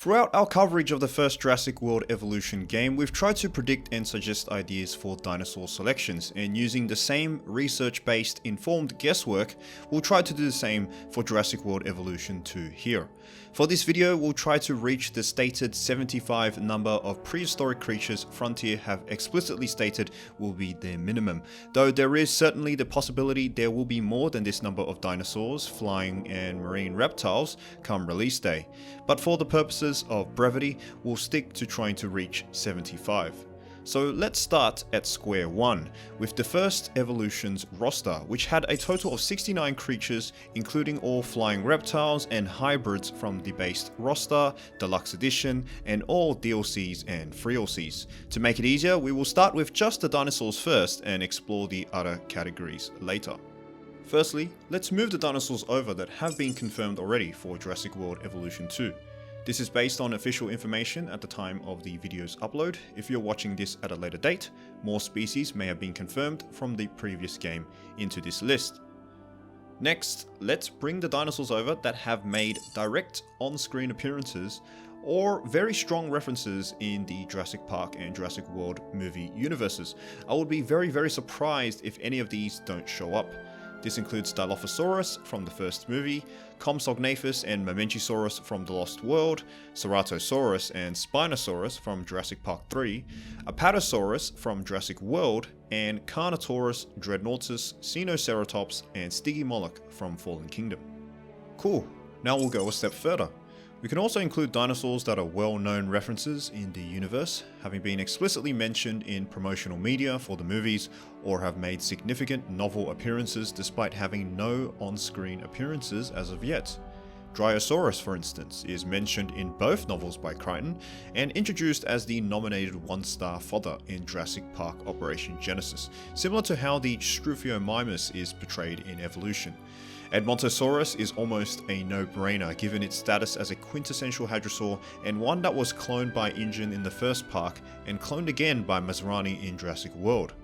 Throughout our coverage of the first Jurassic World Evolution game, we've tried to predict and suggest ideas for dinosaur selections, and using the same research-based informed guesswork, we'll try to do the same for Jurassic World Evolution 2 here. For this video, we'll try to reach the stated 75 number of prehistoric creatures Frontier have explicitly stated will be their minimum, though there is certainly the possibility there will be more than this number of dinosaurs, flying and marine reptiles come release day. But for the purposes of brevity, we'll stick to trying to reach 75. So let's start at square one with the first Evolution's roster, which had a total of 69 creatures, including all flying reptiles and hybrids from the base roster, deluxe edition, and all DLCs and DLCs. To make it easier, we will start with just the dinosaurs first and explore the other categories later. Firstly, let's move the dinosaurs over that have been confirmed already for Jurassic World Evolution 2. This is based on official information at the time of the video's upload. If you're watching this at a later date, more species may have been confirmed from the previous game into this list. Next, let's bring the dinosaurs over that have made direct on-screen appearances or very strong references in the Jurassic Park and Jurassic World movie universes. I would be very surprised if any of these don't show up. This includes Dilophosaurus from the first movie, Compsognathus and Mamenchisaurus from The Lost World, Ceratosaurus and Spinosaurus from Jurassic Park 3, Apatosaurus from Jurassic World, and Carnotaurus, Dreadnoughtus, Sinoceratops, and Stygimoloch from Fallen Kingdom. Cool, now we'll go a step further. We can also include dinosaurs that are well-known references in the universe, having been explicitly mentioned in promotional media for the movies, or have made significant novel appearances despite having no on-screen appearances as of yet. Dryosaurus, for instance, is mentioned in both novels by Crichton and introduced as the nominated one-star fodder in Jurassic Park Operation Genesis, similar to how the Struthiomimus is portrayed in Evolution. Edmontosaurus is almost a no-brainer given its status as a quintessential hadrosaur and one that was cloned by InGen in the first park and cloned again by Masrani in Jurassic World.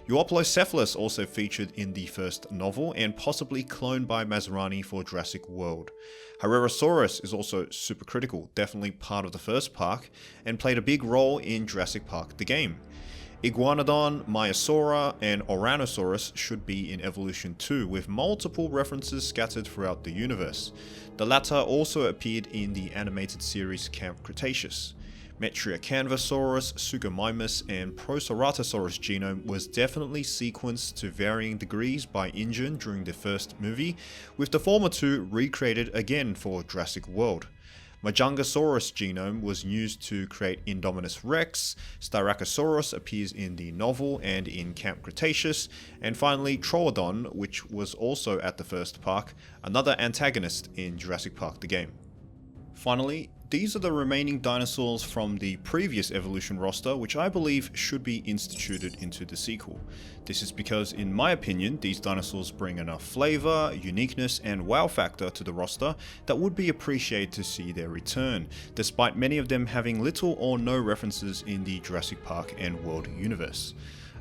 Euoplocephalus also featured in the first novel and possibly cloned by Masrani for Jurassic World. Herrerasaurus is also super critical, definitely part of the first park, and played a big role in Jurassic Park the game. Iguanodon, Maiasaura, and Oranosaurus should be in Evolution 2 with multiple references scattered throughout the universe. The latter also appeared in the animated series Camp Cretaceous. Metriacanvasaurus, Suchomimus, and Proceratosaurus genome was definitely sequenced to varying degrees by InGen during the first movie, with the former two recreated again for Jurassic World. Majangasaurus genome was used to create Indominus Rex, Styracosaurus appears in the novel and in Camp Cretaceous, and finally Troodon, which was also at the first park, another antagonist in Jurassic Park the game. Finally, these are the remaining dinosaurs from the previous Evolution roster, which I believe should be instituted into the sequel. This is because, in my opinion, these dinosaurs bring enough flavor, uniqueness, and wow factor to the roster that would be appreciated to see their return, despite many of them having little or no references in the Jurassic Park and World universe.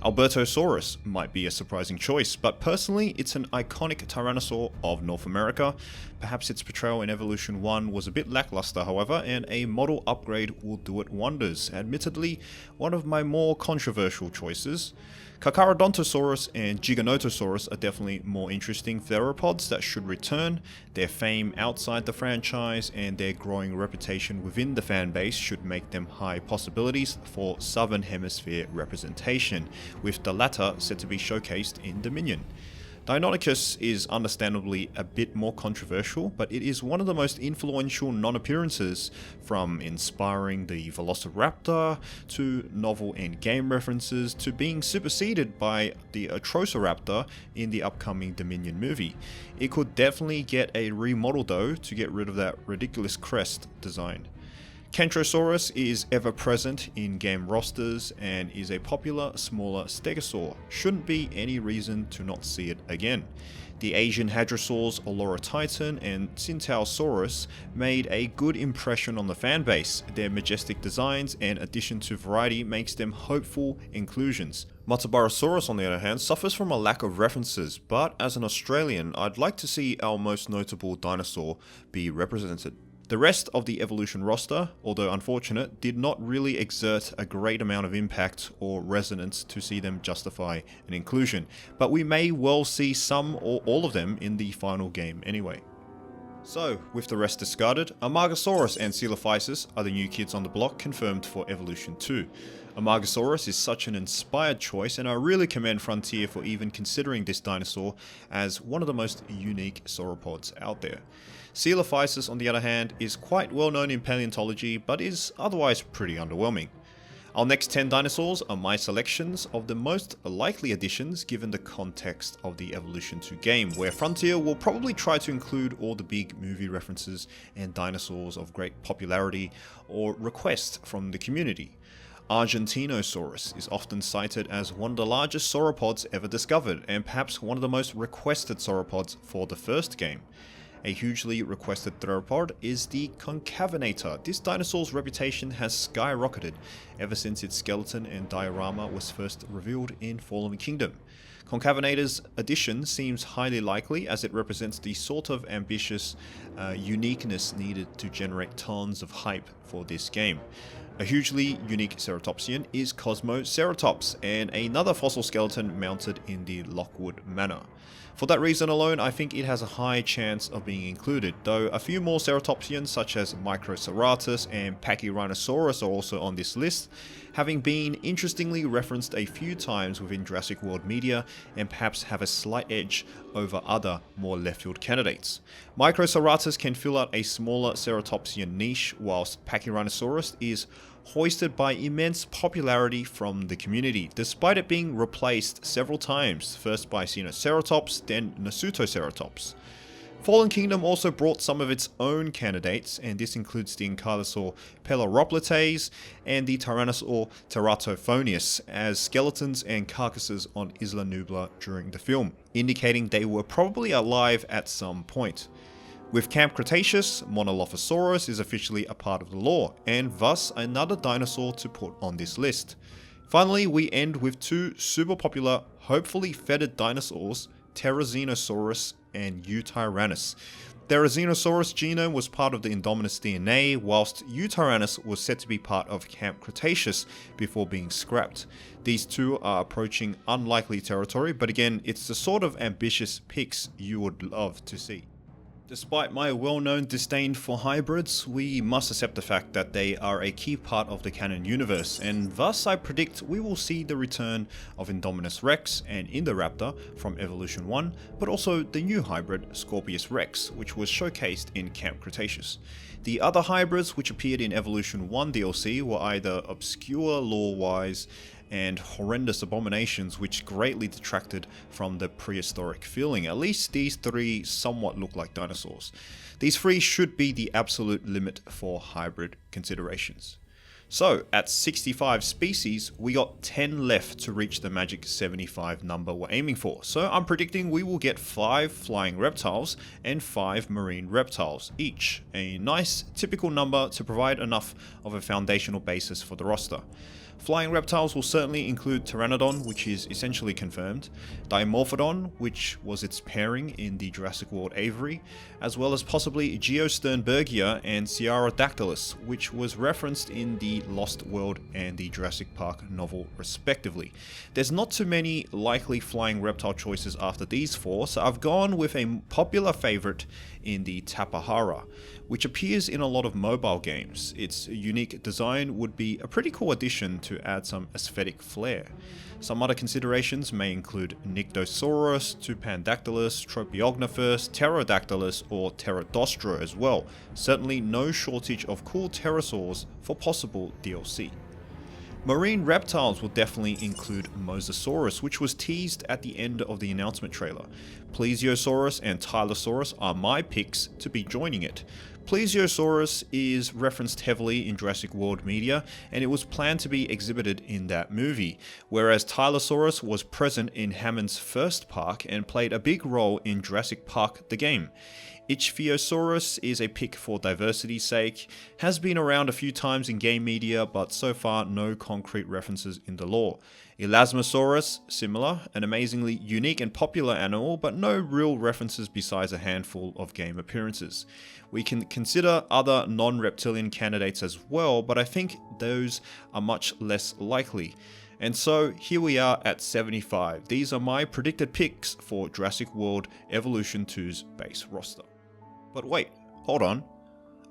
Albertosaurus might be a surprising choice, but personally it's an iconic tyrannosaur of North America. Perhaps its portrayal in Evolution 1 was a bit lackluster, however, and a model upgrade will do it wonders. Admittedly, one of my more controversial choices. Carcharodontosaurus and Giganotosaurus are definitely more interesting theropods that should return. Their fame outside the franchise and their growing reputation within the fanbase should make them high possibilities for Southern Hemisphere representation, with the latter set to be showcased in Dominion. Deinonychus is understandably a bit more controversial, but it is one of the most influential non-appearances, from inspiring the Velociraptor, to novel in-game references, to being superseded by the Atrociraptor in the upcoming Dominion movie. It could definitely get a remodel though to get rid of that ridiculous crest design. Kentrosaurus is ever present in game rosters and is a popular, smaller stegosaur. Shouldn't be any reason to not see it again. The Asian hadrosaurs Olorotitan and Centaursaurus made a good impression on the fanbase. Their majestic designs and addition to variety makes them hopeful inclusions. Matabarosaurus, on the other hand, suffers from a lack of references, but as an Australian, I'd like to see our most notable dinosaur be represented. The rest of the Evolution roster, although unfortunate, did not really exert a great amount of impact or resonance to see them justify an inclusion, but we may well see some or all of them in the final game anyway. So, with the rest discarded, Amargasaurus and Coelophysis are the new kids on the block confirmed for Evolution 2. Amargasaurus is such an inspired choice, and I really commend Frontier for even considering this dinosaur as one of the most unique sauropods out there. Coelophysis, on the other hand, is quite well known in paleontology, but is otherwise pretty underwhelming. Our next 10 dinosaurs are my selections of the most likely additions given the context of the Evolution 2 game, where Frontier will probably try to include all the big movie references and dinosaurs of great popularity or request from the community. Argentinosaurus is often cited as one of the largest sauropods ever discovered, and perhaps one of the most requested sauropods for the first game. A hugely requested theropod is the Concavenator. This dinosaur's reputation has skyrocketed ever since its skeleton and diorama was first revealed in Fallen Kingdom. Concavenator's addition seems highly likely as it represents the sort of ambitious uniqueness needed to generate tons of hype for this game. A hugely unique ceratopsian is Cosmoceratops, and another fossil skeleton mounted in the Lockwood Manor. For that reason alone, I think it has a high chance of being included, though a few more ceratopsians such as Microceratus and Pachyrhinosaurus are also on this list, having been interestingly referenced a few times within Jurassic World media and perhaps have a slight edge over other more left-field candidates. Microceratus can fill out a smaller ceratopsian niche, whilst Pachyrhinosaurus is hoisted by immense popularity from the community, despite it being replaced several times, first by Sinoceratops, then Nasutoceratops. Fallen Kingdom also brought some of its own candidates, and this includes the Ankylosaur Pelorhoplites and the Tyrannosaur Teratophonius as skeletons and carcasses on Isla Nublar during the film, indicating they were probably alive at some point. With Camp Cretaceous, Monolophosaurus is officially a part of the lore, and thus another dinosaur to put on this list. Finally, we end with two super popular, hopefully feathered dinosaurs, Therizinosaurus and Eutyrannus. Therizinosaurus' genome was part of the Indominus DNA, whilst Eutyrannus was said to be part of Camp Cretaceous before being scrapped. These two are approaching unlikely territory, but again, it's the sort of ambitious picks you would love to see. Despite my well-known disdain for hybrids, we must accept the fact that they are a key part of the canon universe, and thus I predict we will see the return of Indominus Rex and Indoraptor from Evolution 1, but also the new hybrid Scorpius Rex, which was showcased in Camp Cretaceous. The other hybrids which appeared in Evolution 1 DLC were either obscure lore-wise and horrendous abominations which greatly detracted from the prehistoric feeling. At least these three somewhat look like dinosaurs. These three should be the absolute limit for hybrid considerations. So, at 65 species, we got 10 left to reach the magic 75 number we're aiming for. So I'm predicting we will get 5 flying reptiles and 5 marine reptiles each. A nice typical number to provide enough of a foundational basis for the roster. Flying reptiles will certainly include Pteranodon, which is essentially confirmed, Dimorphodon, which was its pairing in the Jurassic World Avery, as well as possibly Geosternbergia and Sciarodactylus, which was referenced in the Lost World and the Jurassic Park novel respectively. There's not too many likely flying reptile choices after these four, so I've gone with a popular favourite in the Tapahara, which appears in a lot of mobile games. Its unique design would be a pretty cool addition to add some aesthetic flair. Some other considerations may include Nyctosaurus, Tupandactylus, Tropeognathus, Pterodactylus, or Pterodostro as well. Certainly no shortage of cool pterosaurs for possible DLC. Marine reptiles will definitely include Mosasaurus, which was teased at the end of the announcement trailer. Plesiosaurus and Tylosaurus are my picks to be joining it. Plesiosaurus is referenced heavily in Jurassic World media, and it was planned to be exhibited in that movie, whereas Tylosaurus was present in Hammond's first park and played a big role in Jurassic Park the game. Ichthyosaurus is a pick for diversity's sake, has been around a few times in game media, but so far no concrete references in the lore. Elasmosaurus, similar, an amazingly unique and popular animal, but no real references besides a handful of game appearances. We can consider other non-reptilian candidates as well, but I think those are much less likely. And so here we are at 75. These are my predicted picks for Jurassic World Evolution 2's base roster. But wait, hold on.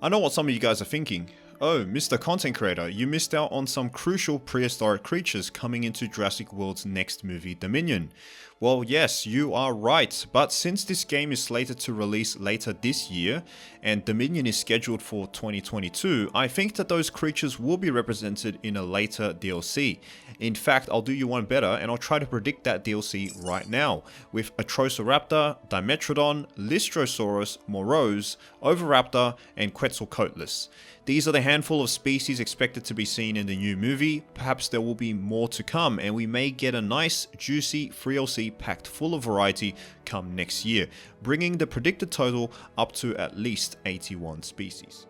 I know what some of you guys are thinking. Oh, Mr. Content Creator, you missed out on some crucial prehistoric creatures coming into Jurassic World's next movie, Dominion. Well, yes, you are right, but since this game is slated to release later this year, and Dominion is scheduled for 2022, I think that those creatures will be represented in a later DLC. In fact, I'll do you one better, and I'll try to predict that DLC right now, with Atrociraptor, Dimetrodon, Lystrosaurus, Morose, Oviraptor, and Quetzalcoatlus. These are the handful of species expected to be seen in the new movie. Perhaps there will be more to come, and we may get a nice, juicy 3LC packed full of variety come next year, bringing the predicted total up to at least 81 species.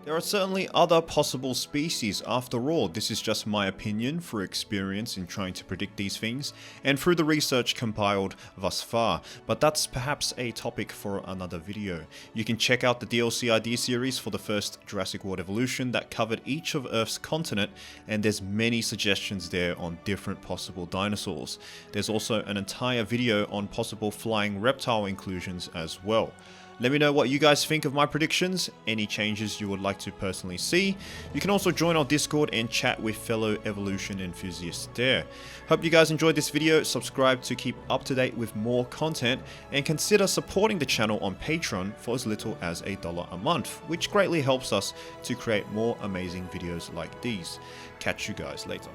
There are certainly other possible species. After all, this is just my opinion through experience in trying to predict these things and through the research compiled thus far, but that's perhaps a topic for another video. You can check out the DLC idea series for the first Jurassic World Evolution that covered each of Earth's continent, and there's many suggestions there on different possible dinosaurs. There's also an entire video on possible flying reptile inclusions as well. Let me know what you guys think of my predictions, any changes you would like to personally see. You can also join our Discord and chat with fellow evolution enthusiasts there. Hope you guys enjoyed this video, subscribe to keep up to date with more content, and consider supporting the channel on Patreon for as little as $1 a month, which greatly helps us to create more amazing videos like these. Catch you guys later.